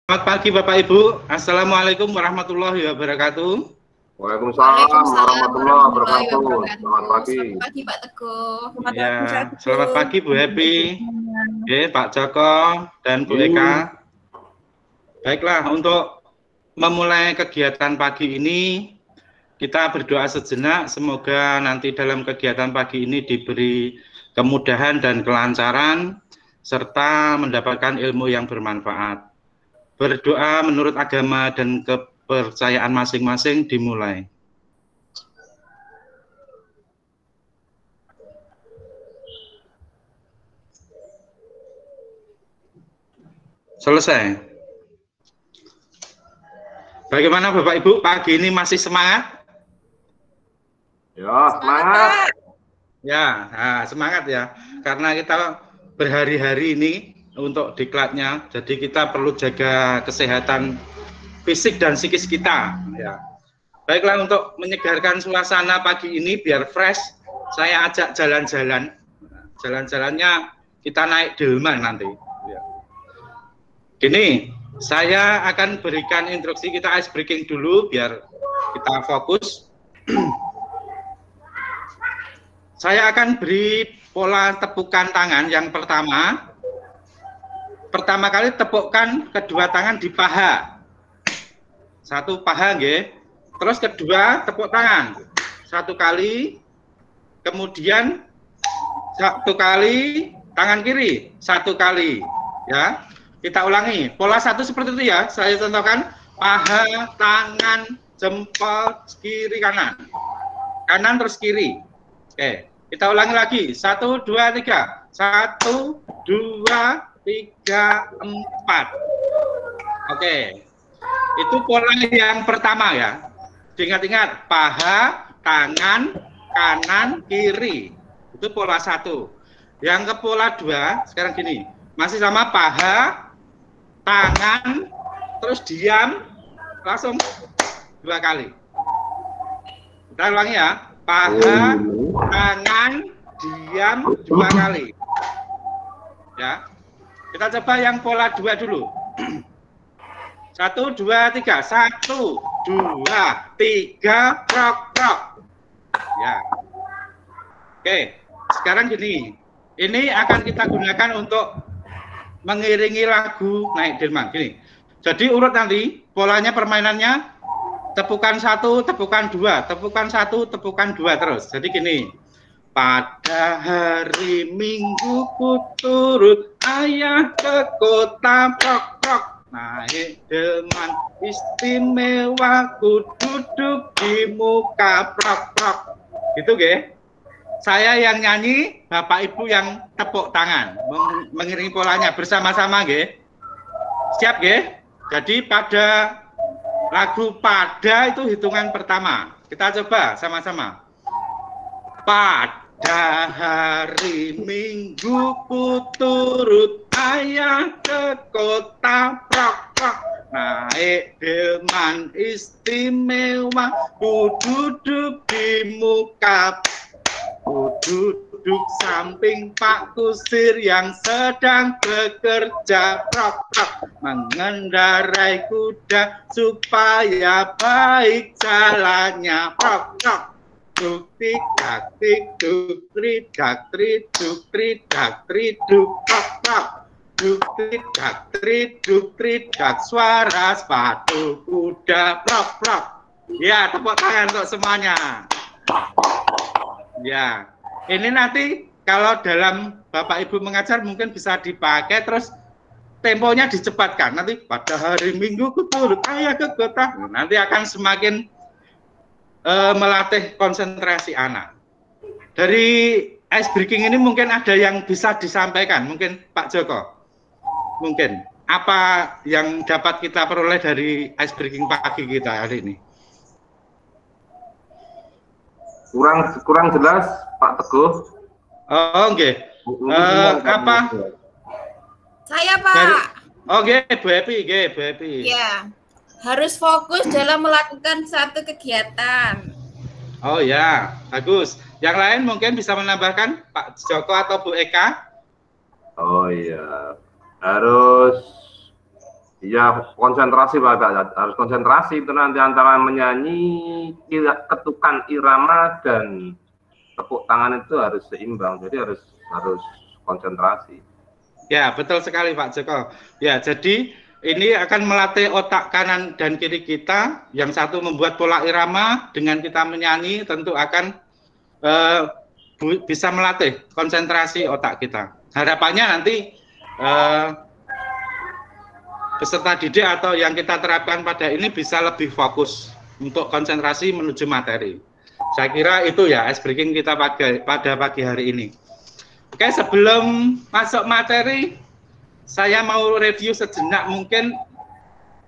Selamat pagi Bapak Ibu. Assalamualaikum warahmatullahi wabarakatuh. Waalaikumsalam warahmatullahi wabarakatuh. Selamat pagi. Selamat pagi Pak Teguh. Selamat pagi Bu Happy, Pak Joko dan Bu Eka. Baiklah, untuk memulai kegiatan pagi ini kita berdoa sejenak. Semoga nanti dalam kegiatan pagi ini diberi kemudahan dan kelancaran serta mendapatkan ilmu yang bermanfaat. Berdoa menurut agama dan kepercayaan masing-masing dimulai. Selesai. Bagaimana Bapak Ibu, pagi ini masih semangat? Ya, semangat. Ya, semangat ya. Karena kita berhari-hari ini untuk diklatnya, jadi kita perlu jaga kesehatan fisik dan psikis kita. Ya. Baiklah, untuk menyegarkan suasana pagi ini biar fresh, saya ajak jalan-jalan. Jalan-jalannya kita naik delman nanti. Ya. Gini, saya akan berikan instruksi, kita ice breaking dulu biar kita fokus. Saya akan beri pola tepukan tangan yang pertama. Pertama kali tepukkan kedua tangan di paha. Satu paha, nggih. Terus kedua tepuk tangan. Satu kali. Kemudian satu kali tangan kiri, satu kali. Ya. Kita ulangi. Pola satu seperti itu ya. Saya contohkan paha, tangan, jempol, kiri, kanan. Kanan terus kiri. Oke. Kita ulangi lagi. 1, 2, 3. 1, 2, 3, 4. Oke, itu pola yang pertama ya. Ingat-ingat, paha, tangan, kanan, kiri. Itu pola 1. Yang ke pola 2, sekarang gini. Masih sama paha, tangan, terus diam, langsung 2 kali. Kita ulangi ya. Paha, tangan, diam 2 kali. Ya. Kita coba yang pola 2 dulu. 1, 2, 3. 1, 2, 3, prok. Ya. Oke, sekarang gini. Ini akan kita gunakan untuk mengiringi lagu naik delman. Gini. Jadi urut nanti, polanya permainannya tepukan 1, tepukan 2, tepukan 1, tepukan 2 terus. Jadi gini. Pada hari Minggu ku turut ayah ke kota prok naik delman istimewa ku duduk di muka prok gitu ge. Saya yang nyanyi, Bapak Ibu yang tepuk tangan mengiringi polanya bersama-sama ge. Siap ge? Jadi pada lagu pada itu hitungan pertama. Kita coba sama-sama. Pada hari Minggu ku turut ayah ke kota prok naik delman istimewa ku duduk di muka ku duduk samping Pak Kusir yang sedang bekerja prok mengendarai kuda supaya baik jalannya prok duk tik dak tik duk tri dak tri duk tri dak tri duk prok duk tik dak tri duk tri dak suara sepatu kuda prok. Ya, tepuk tangan untuk semuanya. Ya, ini nanti kalau dalam Bapak Ibu mengajar mungkin bisa dipakai, terus temponya dicepatkan. Nanti pada hari Minggu ku turut ayah ke kota. Nanti akan semakin melatih konsentrasi anak. Dari ice breaking ini mungkin ada yang bisa disampaikan, mungkin Pak Joko. Mungkin apa yang dapat kita peroleh dari ice breaking pagi kita hari ini? Kurang jelas Pak Teguh. Oh, oke. Apa? Saya Pak. Oke, Bu Happy, Bu Happy. Ya. Harus fokus dalam melakukan satu kegiatan. Oh ya, bagus. Yang lain mungkin bisa menambahkan Pak Joko atau Bu Eka? Oh iya, harus Iya, konsentrasi Pak, harus konsentrasi itu nanti antara menyanyi, ketukan irama dan tepuk tangan itu harus seimbang. Jadi harus konsentrasi. Ya, betul sekali Pak Joko. Ya, jadi ini akan melatih otak kanan dan kiri kita. Yang satu membuat pola irama, dengan kita menyanyi tentu akan bisa melatih konsentrasi otak kita. Harapannya nanti peserta didik atau yang kita terapkan pada ini bisa lebih fokus untuk konsentrasi menuju materi. Saya kira itu ya ice breaking kita pada pagi hari ini. Oke, sebelum masuk materi, saya mau review sejenak. Mungkin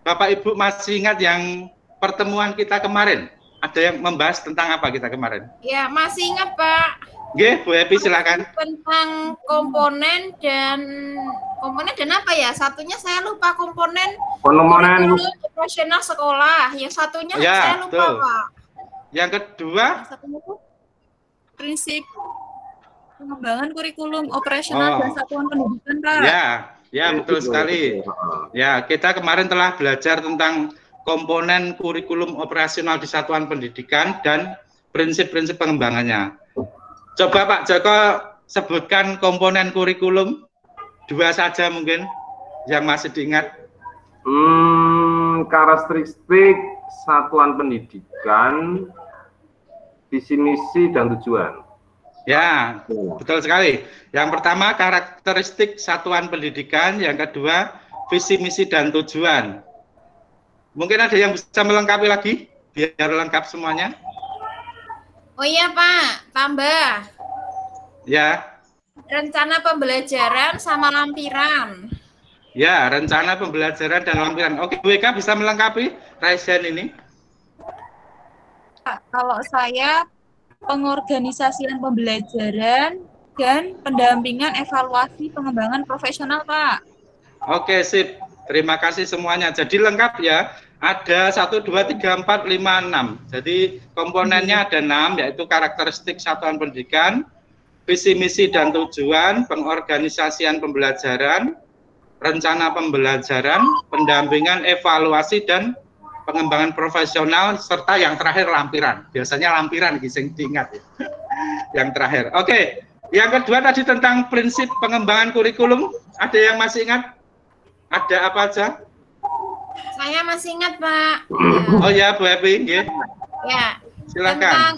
Bapak Ibu masih ingat yang pertemuan kita kemarin? Ada yang membahas tentang apa kita kemarin? Ya, masih ingat Pak. Oke, Bu Epi silakan. Tentang komponen dan apa ya? Satunya saya lupa, komponen operasional sekolah. Yang satunya ya, saya lupa betul. Pak. Yang kedua, prinsip pengembangan kurikulum operasional dan satuan pendidikan Pak. Ya betul sekali. Ya, kita kemarin telah belajar tentang komponen kurikulum operasional di satuan pendidikan dan prinsip-prinsip pengembangannya. Coba Pak Joko sebutkan komponen kurikulum, 2 saja mungkin yang masih diingat. Karakteristik satuan pendidikan, visi misi dan tujuan. Ya, betul sekali. Yang pertama karakteristik satuan pendidikan, yang kedua visi misi dan tujuan. Mungkin ada yang bisa melengkapi lagi biar lengkap semuanya. Oh iya Pak, tambah. Ya. Rencana pembelajaran sama lampiran. Ya, rencana pembelajaran dan lampiran. Oke, Bu Eka bisa melengkapi Raisan ini? Kalau saya pengorganisasian pembelajaran dan pendampingan evaluasi pengembangan profesional Pak. Oke, sip. Terima kasih semuanya. Jadi lengkap ya. Ada 1, 2, 3, 4, 5, 6. Jadi komponennya ada 6, yaitu karakteristik satuan pendidikan, visi misi dan tujuan, pengorganisasian pembelajaran, rencana pembelajaran, pendampingan evaluasi dan pengembangan profesional, serta yang terakhir lampiran. Biasanya lampiran sing diingat ya. Yang terakhir. Oke. Yang kedua tadi tentang prinsip pengembangan kurikulum. Ada yang masih ingat? Ada apa aja? Saya masih ingat Pak. Oh ya, Bu Epi, ya. Ya. Silakan. Tentang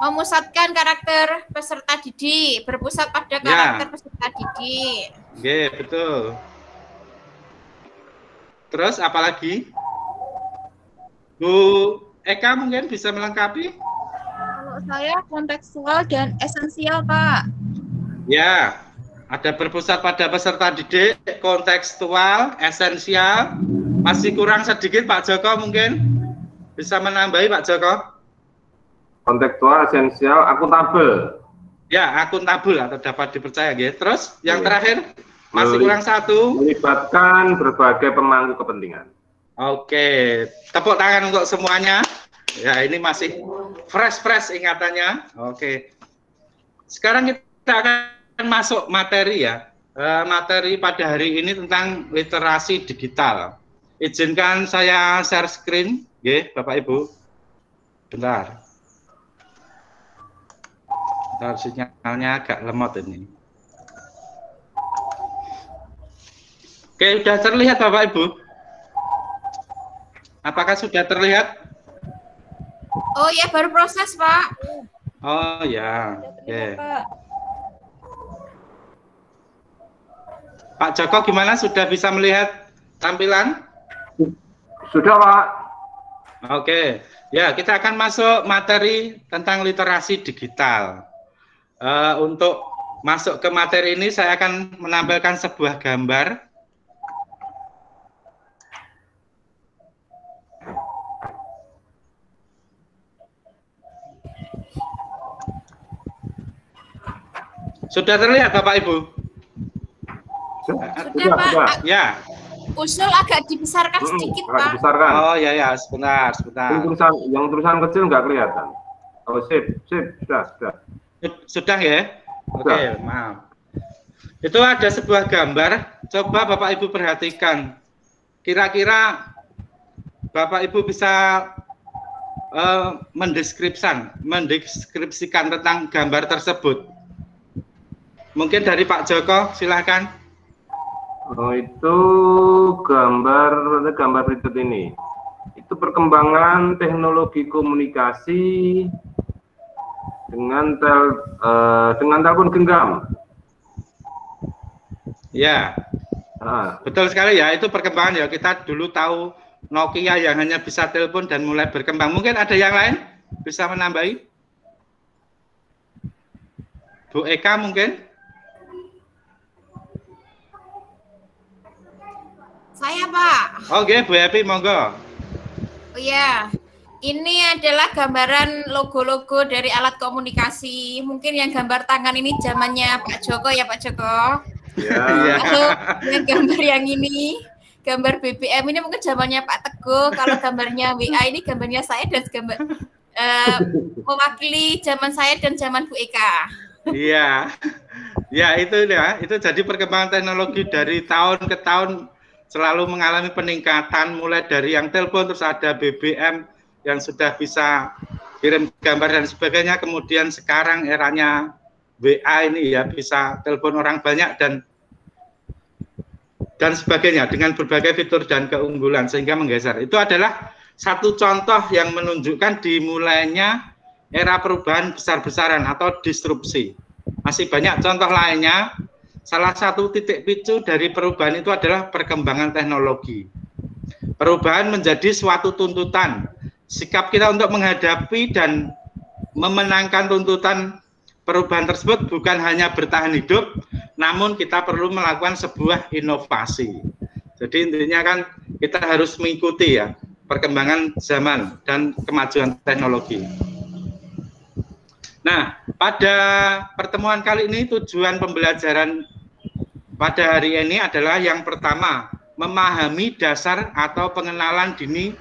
memusatkan karakter peserta didik, berpusat pada karakter peserta didik. Oke, betul. Terus apa lagi? Bu Eka mungkin bisa melengkapi? Kalau saya kontekstual dan esensial Pak. Ya, ada berpusat pada peserta didik, kontekstual, esensial. Masih kurang sedikit Pak Joko mungkin bisa menambahi Pak Joko. Kontekstual, esensial, akuntabel. Ya, akuntabel atau dapat dipercaya gitu. Terus yang terakhir masih kurang 1. Melibatkan berbagai pemangku kepentingan. Oke, tepuk tangan untuk semuanya. Ya, ini masih fresh ingatannya. Oke. Sekarang kita akan masuk materi ya. Materi pada hari ini tentang literasi digital. Izinkan saya share screen, ya, Bapak Ibu. Bentar. Bentar, sinyalnya agak lemot ini. Oke, sudah terlihat Bapak Ibu? Apakah sudah terlihat? Oh ya, baru proses Pak. Oh ya, oke. Pak Joko gimana? Sudah bisa melihat tampilan? Sudah Pak. Oke, ya kita akan masuk materi tentang literasi digital. Untuk masuk ke materi ini saya akan menampilkan sebuah gambar. Sudah terlihat Bapak Ibu? Sudah Pak. Ya. Usul agak dibesarkan sedikit Pak. Dibesarkan. Oh ya, sebentar. Yang tulisan kecil nggak kelihatan. Oh sip, sudah. Sudah ya? Oke, maaf. Itu ada sebuah gambar. coba Bapak Ibu perhatikan. Kira-kira Bapak Ibu bisa mendeskripsikan tentang gambar tersebut. Mungkin dari Pak Joko, silahkan. Oh, itu gambar berikut ini. Itu perkembangan teknologi komunikasi dengan telepon genggam. Ya, betul sekali ya. Itu perkembangan ya. Kita dulu tahu Nokia yang hanya bisa telepon dan mulai berkembang. Mungkin ada yang lain bisa menambahi? Bu Eka mungkin? Saya, Pak. Oke, Bu Epi, monggo. Oh ya, ini adalah gambaran logo-logo dari alat komunikasi. Mungkin yang gambar tangan ini zamannya Pak Joko ya, Pak Joko. Ya. Kalau yang gambar yang ini, gambar BBM ini mungkin zamannya Pak Teguh. Kalau gambarnya WA ini gambarnya saya dan gambar mewakili zaman saya dan zaman Bu Eka. Iya, ya itu ya, itu jadi perkembangan teknologi dari tahun ke tahun selalu mengalami peningkatan, mulai dari yang telepon terus ada BBM yang sudah bisa kirim gambar dan sebagainya, kemudian sekarang eranya WA ini ya bisa telepon orang banyak dan sebagainya dengan berbagai fitur dan keunggulan sehingga menggeser. Itu adalah satu contoh yang menunjukkan dimulainya era perubahan besar-besaran atau disrupsi. Masih banyak contoh lainnya. Salah satu titik picu dari perubahan itu adalah perkembangan teknologi. Perubahan menjadi suatu tuntutan. Sikap kita untuk menghadapi dan memenangkan tuntutan perubahan tersebut bukan hanya bertahan hidup, namun kita perlu melakukan sebuah inovasi. Jadi intinya kan kita harus mengikuti ya perkembangan zaman dan kemajuan teknologi. Nah, pada pertemuan kali ini tujuan pembelajaran pada hari ini adalah yang pertama, memahami dasar atau pengenalan dini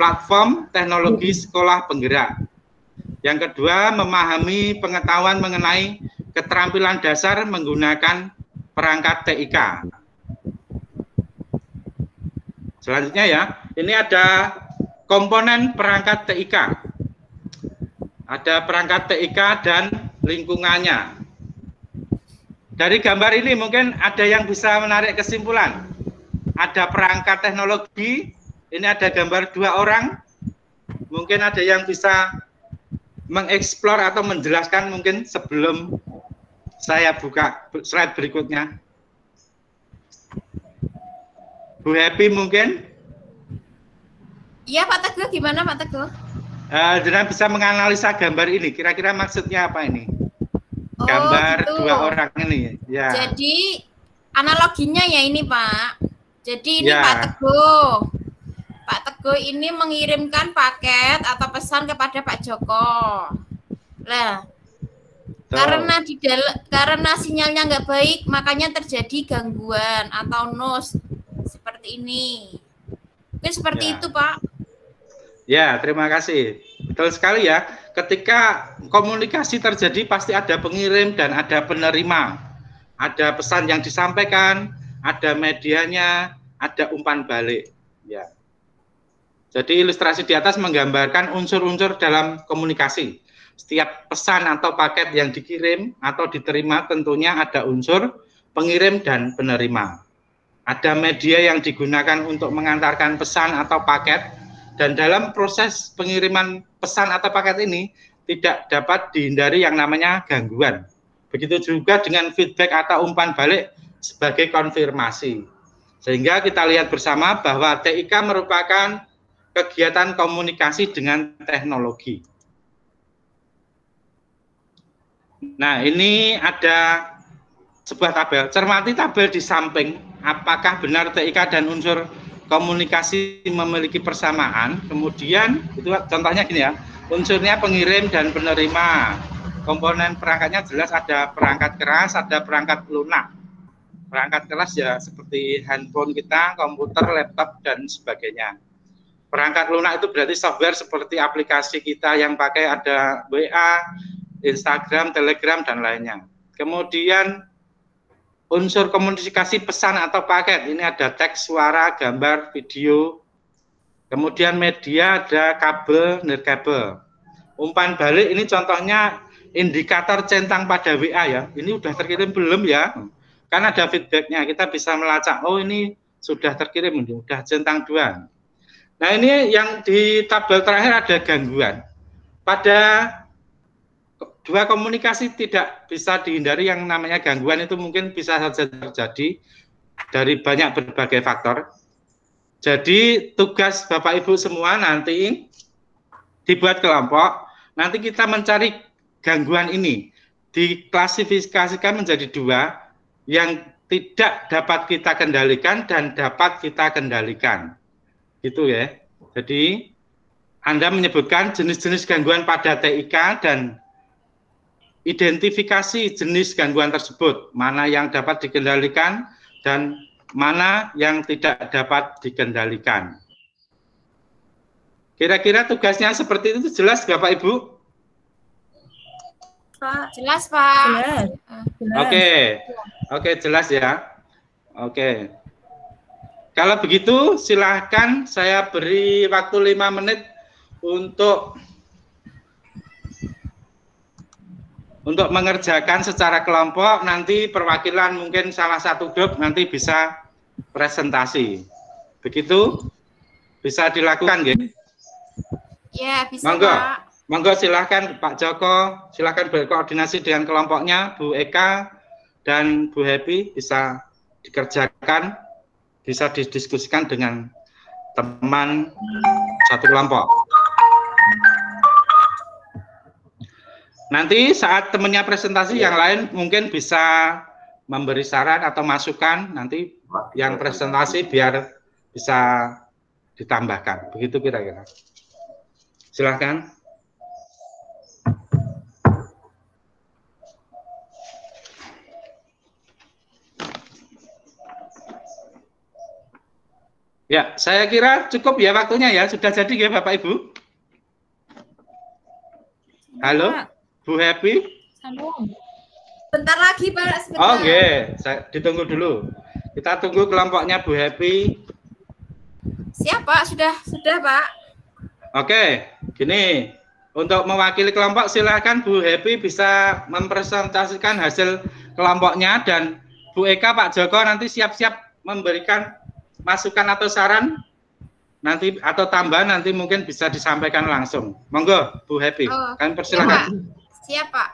platform teknologi sekolah penggerak. Yang kedua, memahami pengetahuan mengenai keterampilan dasar menggunakan perangkat TIK. Selanjutnya ya, ini ada komponen perangkat TIK. Ada perangkat TIK dan lingkungannya. Dari gambar ini mungkin ada yang bisa menarik kesimpulan. Ada perangkat teknologi, ini ada gambar dua orang. Mungkin ada yang bisa mengeksplor atau menjelaskan mungkin sebelum saya buka slide berikutnya. Bu Happy mungkin? Iya, Pak Teguh, gimana Pak Teguh? Jangan bisa menganalisa gambar ini. Kira-kira maksudnya apa ini? Gambar gitu. Dua orang ini. Ya. Jadi analoginya ya ini Pak. Jadi ini Ya. Pak Teguh. Pak Teguh ini mengirimkan paket atau pesan kepada Pak Joko. Nah, karena sinyalnya nggak baik, makanya terjadi gangguan atau noise seperti ini. Mungkin seperti Ya. itu, Pak. Ya, terima kasih. Betul sekali ya. Ketika komunikasi terjadi pasti ada pengirim dan ada penerima. Ada pesan yang disampaikan, ada medianya, ada umpan balik. Ya. Jadi ilustrasi di atas menggambarkan unsur-unsur dalam komunikasi. Setiap pesan atau paket yang dikirim atau diterima tentunya ada unsur pengirim dan penerima. Ada media yang digunakan untuk mengantarkan pesan atau paket. Dan dalam proses pengiriman pesan atau paket ini tidak dapat dihindari yang namanya gangguan. Begitu juga dengan feedback atau umpan balik sebagai konfirmasi. Sehingga kita lihat bersama bahwa TIK merupakan kegiatan komunikasi dengan teknologi. Nah, ini ada sebuah tabel. Cermati tabel di samping. Apakah benar TIK dan unsur komunikasi memiliki persamaan? Kemudian itu contohnya gini ya, unsurnya pengirim dan penerima. Komponen perangkatnya jelas ada perangkat keras, ada perangkat lunak. Perangkat keras ya seperti handphone kita, komputer, laptop dan sebagainya. Perangkat lunak itu berarti software seperti aplikasi kita yang pakai ada WA, Instagram, Telegram dan lainnya. Kemudian unsur komunikasi pesan atau paket. Ini ada teks, suara, gambar, video. Kemudian media ada kabel, nirkabel. Umpan balik ini contohnya indikator centang pada WA ya. Ini udah terkirim belum ya? Kan ada feedbacknya. Kita bisa melacak. Oh ini sudah terkirim, ini udah centang 2. Nah ini yang di tabel terakhir ada gangguan. Pada dua komunikasi tidak bisa dihindari yang namanya gangguan itu mungkin bisa saja terjadi dari banyak berbagai faktor. Jadi tugas Bapak Ibu semua nanti dibuat kelompok, nanti kita mencari gangguan ini, diklasifikasikan menjadi 2, yang tidak dapat kita kendalikan dan dapat kita kendalikan. Gitu ya. Jadi Anda menyebutkan jenis-jenis gangguan pada TIK dan identifikasi jenis gangguan tersebut, mana yang dapat dikendalikan dan mana yang tidak dapat dikendalikan. Kira-kira tugasnya seperti itu jelas Bapak Ibu? Pak. Jelas, Pak. Jelas. Oke, jelas ya. Oke. Kalau begitu silahkan saya beri waktu 5 menit untuk mengerjakan secara kelompok. Nanti perwakilan mungkin salah satu grup nanti bisa presentasi. Begitu bisa dilakukan ya? Ya, bisa, Monggo. Pak. Monggo silahkan Pak Joko, silahkan berkoordinasi dengan kelompoknya, Bu Eka dan Bu Happy bisa dikerjakan, bisa didiskusikan dengan teman satu kelompok. Nanti saat temannya presentasi yang lain mungkin bisa memberi saran atau masukan, nanti yang presentasi biar bisa ditambahkan. Begitu kira-kira. Silahkan. Ya, saya kira cukup ya waktunya ya. Sudah jadi ya Bapak Ibu? Halo, Bu Happy? Sambung. Bentar lagi, Pak. Sebentar. Oke, saya ditunggu dulu. Kita tunggu kelompoknya Bu Happy. Siap, Pak. Sudah, Pak. Oke, gini. Untuk mewakili kelompok silakan Bu Happy bisa mempresentasikan hasil kelompoknya dan Bu Eka, Pak Joko nanti siap-siap memberikan masukan atau saran nanti atau tambahan nanti mungkin bisa disampaikan langsung. Monggo Bu Happy, kami persilakan. Siap, Pak.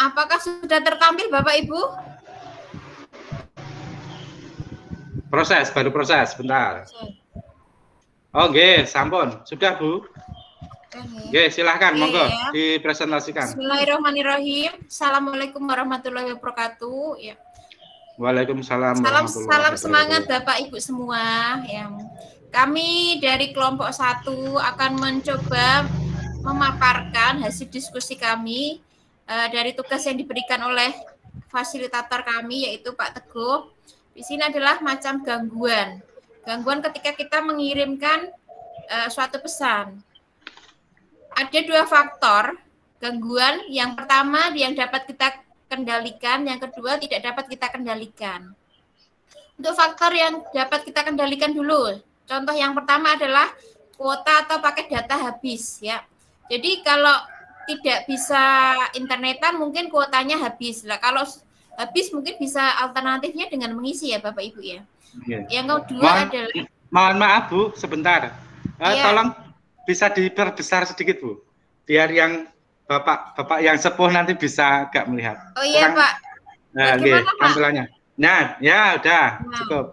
Apakah sudah tertampil Bapak Ibu? Baru proses, bentar. Oke, sampun. Sudah Bu? Oke, silahkan, monggo dipresentasikan. Bismillahirrahmanirrahim. Assalamualaikum warahmatullahi wabarakatuh. Ya. Waalaikumsalam. Salam semangat Bapak Ibu semua. Ya. Kami dari kelompok 1 akan mencoba memaparkan hasil diskusi kami dari tugas yang diberikan oleh fasilitator kami yaitu Pak Teguh. Di sini adalah macam gangguan. Gangguan ketika kita mengirimkan suatu pesan. Ada 2 faktor gangguan. Yang pertama yang dapat kita kendalikan, yang kedua tidak dapat kita kendalikan. Untuk faktor yang dapat kita kendalikan dulu. Contoh yang pertama adalah kuota atau paket data habis ya. Jadi kalau tidak bisa internetan mungkin kuotanya habis. Lah kalau habis mungkin bisa alternatifnya dengan mengisi ya Bapak Ibu ya. Yang kedua adalah mohon maaf Bu, sebentar. Tolong bisa diperbesar sedikit Bu, biar yang bapak yang sepuh nanti bisa agak melihat. Oh iya Pak. Nah, bagaimana Pak? Tampilannya. Nah, ya udah cukup.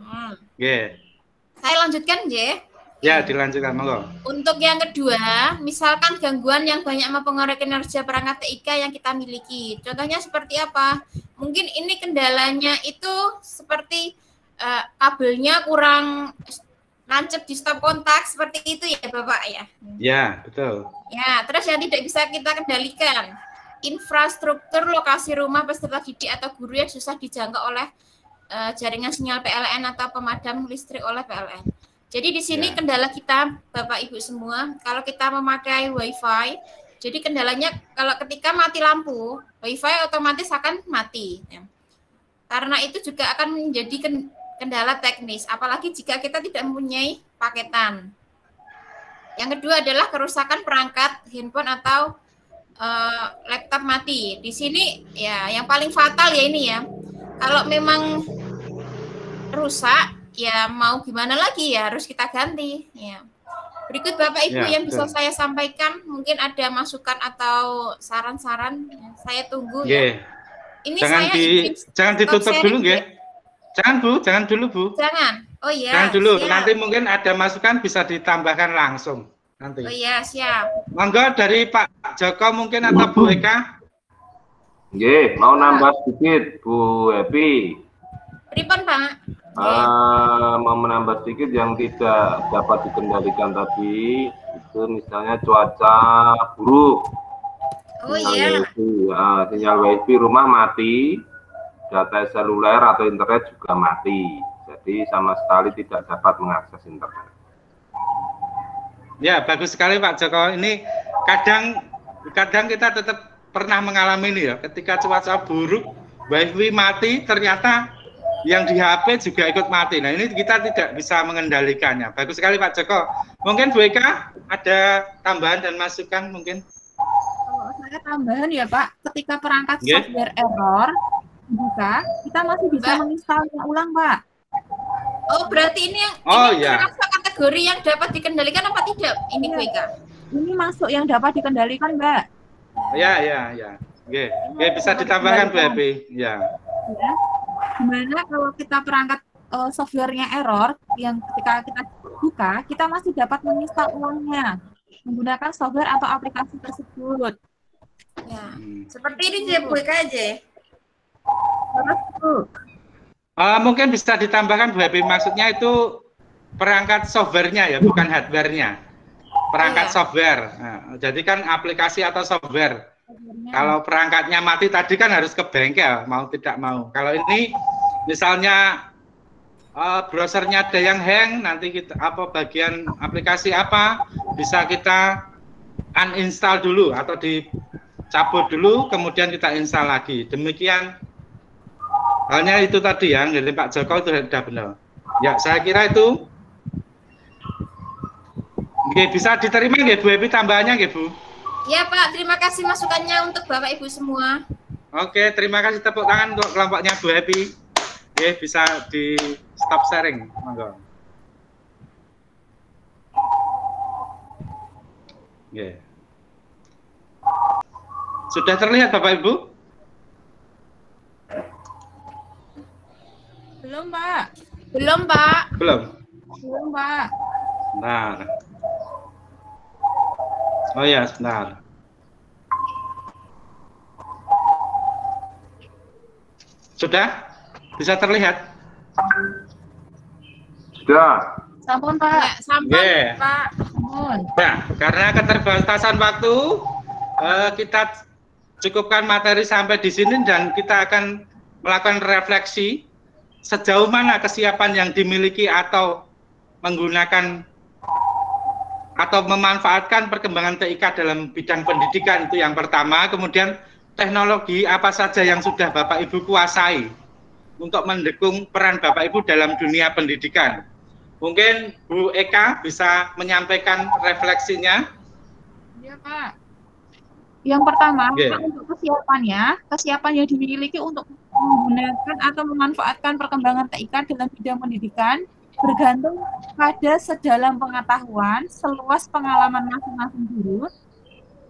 Saya lanjutkan J. Ya dilanjutkan monggo. Untuk yang kedua, misalkan gangguan yang banyak mempengaruhi kinerja perangkat TIK yang kita miliki. Contohnya seperti apa? Mungkin ini kendalanya itu seperti kabelnya kurang nancep di stop kontak seperti itu ya Bapak ya. Ya, betul. Ya, terus yang tidak bisa kita kendalikan, infrastruktur lokasi rumah peserta didik atau guru yang susah dijangkau oleh jaringan sinyal PLN atau pemadam listrik oleh PLN. Jadi di sini kendala kita Bapak Ibu semua, kalau kita memakai WiFi Jadi kendalanya kalau ketika mati lampu, WiFi otomatis akan mati. Ya. Karena itu juga akan menjadi kendala teknis, apalagi jika kita tidak mempunyai paketan. Yang kedua adalah kerusakan perangkat handphone atau laptop mati. Di sini ya yang paling fatal ya ini ya. Kalau memang rusak, ya mau gimana lagi ya harus kita ganti. Ya. Berikut Bapak Ibu Ya, yang bisa betul. saya sampaikan, mungkin ada masukan atau saran-saran. Saya tunggu ya. Nggih. Ini Jangan saya jangan stop ditutup sharing, dulu nggih. Jangan Bu, jangan dulu Bu. Jangan. Oh iya. Jangan dulu. Siap. Nanti mungkin ada masukan bisa ditambahkan langsung nanti. Oh iya, siap. Monggo dari Pak Joko mungkin atau Bu Eka. Nggih, mau nambah sedikit Bu Happy. Pripun, Pak? Mau menambah sedikit yang tidak dapat dikendalikan tadi itu misalnya cuaca buruk, Oh iya. sinyal wifi rumah mati, data seluler atau internet juga mati, jadi sama sekali tidak dapat mengakses internet. Ya, bagus sekali Pak Joko. Ini kadang kita tetap pernah mengalami ini ya, ketika cuaca buruk, wifi mati, ternyata yang di HP juga ikut mati. Nah, ini kita tidak bisa mengendalikannya. Bagus sekali Pak Joko. Mungkin Bu Eka ada tambahan dan masukan mungkin? Kalau saya tambahan ya Pak, ketika perangkat Yeah. software error dibuka, kita masih bisa Mbak. menginstalnya ulang, Pak. Oh, berarti ini yang Oh, ini iya. termasuk kategori yang dapat dikendalikan apa tidak? Ini Bu Eka. Ini masuk yang dapat dikendalikan, Mbak. Ya. Oke, bisa ditambahkan Bu Happy. Ya. Ya. Gimana kalau kita perangkat softwarenya error, yang ketika kita buka, kita masih dapat menginstal ulangnya menggunakan software atau aplikasi tersebut. Ya. Seperti ini dia Bu Eka aja. Terus Bu, Mungkin bisa ditambahkan Bu Happy, maksudnya itu perangkat softwarenya ya, bukan hardwarenya. Perangkat Iya. software. Nah, jadi kan aplikasi atau software. softwarenya. Kalau perangkatnya mati tadi kan harus ke bengkel, mau tidak mau. Kalau ini misalnya browsernya ada yang hang, nanti kita bagian aplikasi apa bisa kita uninstall dulu atau dicabut dulu, kemudian kita install lagi. Demikian halnya itu tadi ya, dari Pak Joko itu sudah benar. Ya, saya kira itu. Oke, bisa diterima nggih Bu Happy tambahannya nggih Bu? Ya Pak, terima kasih masukannya untuk Bapak Ibu semua. Oke, terima kasih, tepuk tangan untuk kelompoknya Bu Happy. Oke, bisa di stop sharing, monggo. Oke. Sudah terlihat Bapak Ibu? Belum, Pak. Belum, Pak. Belum. Belum, Pak. Nah. Oh ya, sebentar. Sudah? Bisa terlihat? Sudah. Sampun, Ya, Pak. sampai Yeah. Pak. Sampun. Nah, karena keterbatasan waktu, kita cukupkan materi sampai di sini dan kita akan melakukan refleksi sejauh mana kesiapan yang dimiliki atau menggunakan atau memanfaatkan perkembangan TIK dalam bidang pendidikan, itu yang pertama. Kemudian teknologi apa saja yang sudah Bapak Ibu kuasai untuk mendukung peran Bapak Ibu dalam dunia pendidikan. Mungkin Bu Eka bisa menyampaikan refleksinya. Iya, Pak. Yang pertama, Yeah. untuk kesiapan yang dimiliki untuk menggunakan atau memanfaatkan perkembangan TIK dalam bidang pendidikan bergantung pada sedalam pengetahuan, seluas pengalaman masing-masing guru,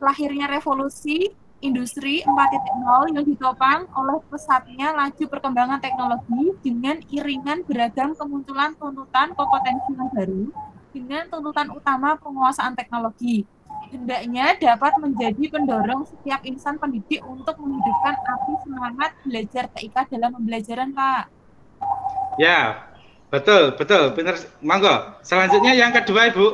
lahirnya revolusi industri 4.0 yang ditopang oleh pesatnya laju perkembangan teknologi dengan iringan beragam kemunculan tuntutan kompetensi yang baru dengan tuntutan utama penguasaan teknologi. Hendaknya dapat menjadi pendorong setiap insan pendidik untuk menghidupkan api semangat belajar TIK dalam pembelajaran, Pak. Ya, betul, benar. Monggo. Selanjutnya yang kedua, Ibu.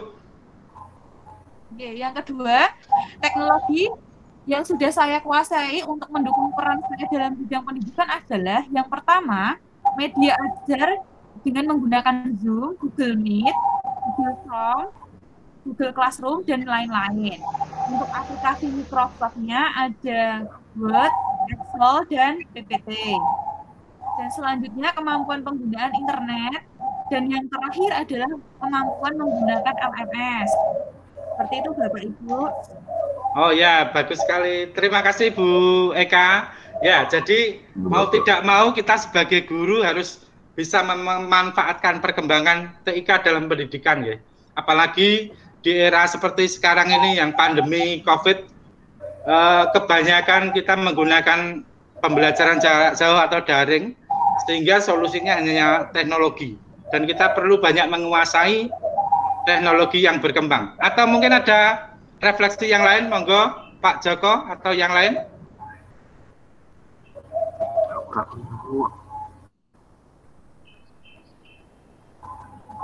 Oke, yang kedua, teknologi yang sudah saya kuasai untuk mendukung peran saya dalam bidang pendidikan adalah yang pertama, media ajar dengan menggunakan Zoom, Google Meet, Google Form, Google Classroom, dan lain-lain. Untuk aplikasi Microsoft-nya ada Word, Excel, dan PPT. Dan selanjutnya kemampuan penggunaan internet. Dan yang terakhir adalah kemampuan menggunakan LMS. Seperti itu Bapak Ibu. Oh ya, bagus sekali. Terima kasih Bu Eka. Ya, jadi mau tidak mau kita sebagai guru harus bisa memanfaatkan perkembangan TIK dalam pendidikan ya. Apalagi di era seperti sekarang ini yang pandemi COVID, kebanyakan kita menggunakan pembelajaran jarak jauh atau daring, sehingga solusinya hanya teknologi. Dan kita perlu banyak menguasai teknologi yang berkembang. Atau mungkin ada refleksi yang lain, monggo Pak Joko atau yang lain.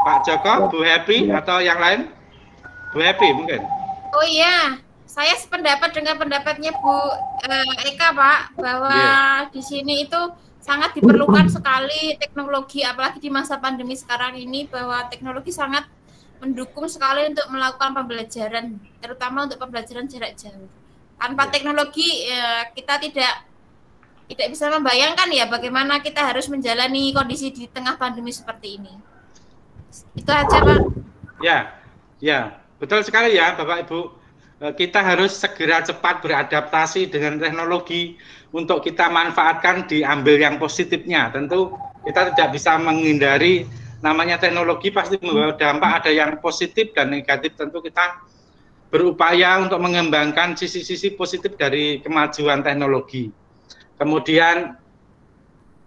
Pak Joko, Bu Happy atau yang lain? Bu Happy mungkin. Oh iya, saya sependapat dengan pendapatnya Bu Eka Pak, bahwa di sini itu sangat diperlukan sekali teknologi, apalagi di masa pandemi sekarang ini, bahwa teknologi sangat mendukung sekali untuk melakukan pembelajaran, terutama untuk pembelajaran jarak jauh. Tanpa teknologi kita tidak bisa membayangkan ya bagaimana kita harus menjalani kondisi di tengah pandemi seperti ini. Itu aja Pak. Ya, betul sekali ya Bapak Ibu. Kita harus segera cepat beradaptasi dengan teknologi untuk kita manfaatkan, diambil yang positifnya. Tentu kita tidak bisa menghindari, namanya teknologi pasti membawa dampak, ada yang positif dan negatif. Tentu kita berupaya untuk mengembangkan sisi-sisi positif dari kemajuan teknologi. Kemudian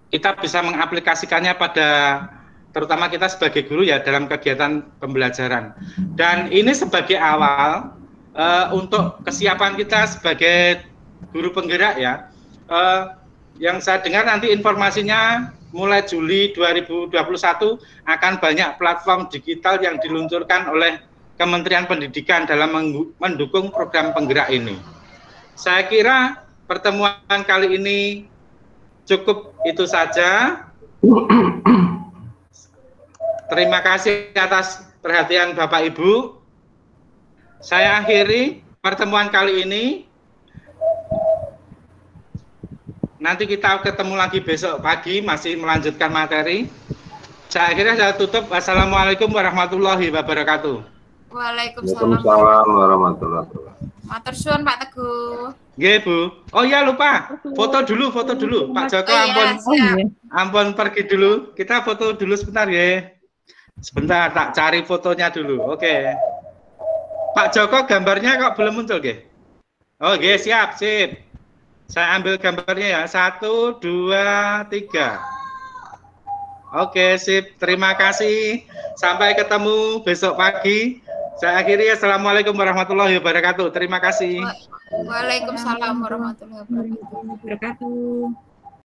kita bisa mengaplikasikannya pada, terutama kita sebagai guru ya, dalam kegiatan pembelajaran. Dan ini sebagai awal untuk kesiapan kita sebagai guru penggerak ya. Yang saya dengar nanti informasinya mulai Juli 2021 akan banyak platform digital yang diluncurkan oleh Kementerian Pendidikan dalam mendukung program penggerak ini. Saya kira pertemuan kali ini cukup itu saja. Terima kasih atas perhatian Bapak Ibu. Saya akhiri pertemuan kali ini. Nanti kita ketemu lagi besok pagi, masih melanjutkan materi. Saya akhirnya saya tutup. Wassalamualaikum warahmatullahi wabarakatuh. Waalaikumsalam warahmatullahi wabarakatuh. Matur suwun Pak Teguh. Nggih, Bu. Oh iya lupa. Foto dulu. Pak Joko ampun pergi dulu. Kita foto dulu sebentar ya. Sebentar, tak cari fotonya dulu. Oke. Pak Joko gambarnya kok belum muncul, nggih? Oh, nggih, siap. Saya ambil gambarnya ya. 1, 2, 3. Oke, sip. Terima kasih. Sampai ketemu besok pagi. Saya akhiri. Assalamualaikum warahmatullahi wabarakatuh. Terima kasih. Waalaikumsalam warahmatullahi wabarakatuh.